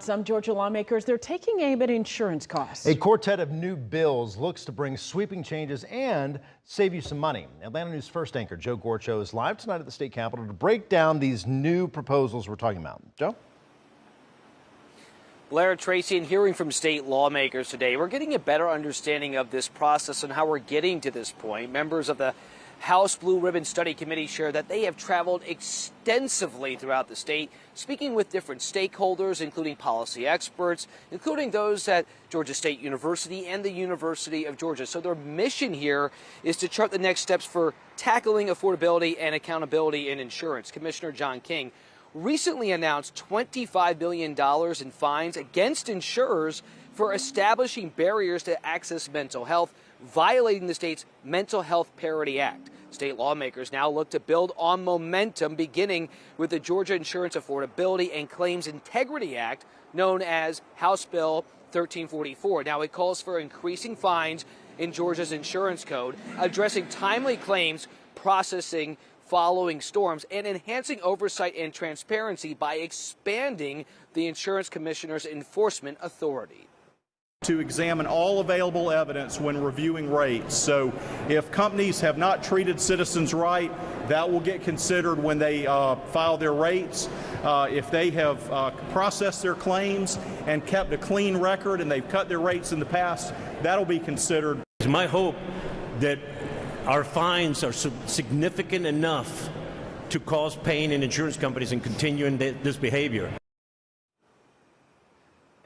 Some Georgia lawmakers, they're taking aim at insurance costs. A quartet of new bills looks to bring sweeping changes and save you some money. Atlanta News First anchor Joe Gorcho is live tonight at the state capitol to break down these new proposals we're talking about. Joe? Blair, Tracy, and hearing from state lawmakers today, we're getting a better understanding of this process and how we're getting to this point. Members of the House Blue Ribbon Study Committee share that they have traveled extensively throughout the state, speaking with different stakeholders, including policy experts, including those at Georgia State University and the University of Georgia. So their mission here is to chart the next steps for tackling affordability and accountability in insurance. Commissioner John King recently announced $25 billion in fines against insurers for establishing barriers to access mental health, violating the state's Mental Health Parity Act. State lawmakers now look to build on momentum, beginning with the Georgia Insurance Affordability and Claims Integrity Act, known as House Bill 1344. Now, it calls for increasing fines in Georgia's insurance code, addressing timely claims processing following storms, and enhancing oversight and transparency by expanding the insurance commissioner's enforcement authority. To examine all available evidence when reviewing rates. So if companies have not treated citizens right, that will get considered when they file their rates. If they have processed their claims and kept a clean record and they've cut their rates in the past, that'll be considered. It's my hope that our fines are significant enough to cause pain in insurance companies and continuing this behavior.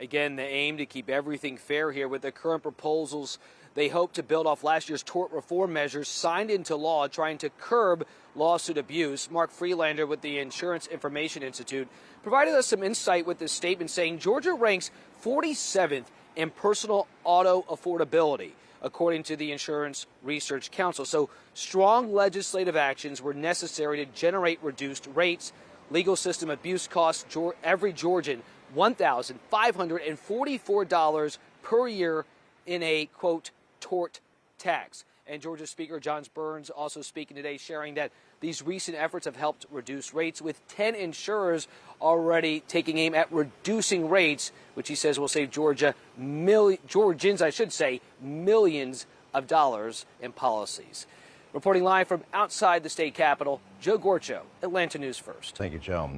Again, the aim to keep everything fair here with the current proposals. They hope to build off last year's tort reform measures signed into law, trying to curb lawsuit abuse. Mark Freelander with the Insurance Information Institute provided us some insight with this statement, saying Georgia ranks 47th in personal auto affordability, according to the Insurance Research Council. So strong legislative actions were necessary to generate reduced rates. Legal system abuse costs every Georgian $1,544 per year in a, quote, tort tax. And Georgia Speaker John Burns also speaking today, sharing that these recent efforts have helped reduce rates, with 10 insurers already taking aim at reducing rates, which he says will save Georgians, millions of dollars in policies. Reporting live from outside the state capitol, Joe Gorcho, Atlanta News First. Thank you, Joe.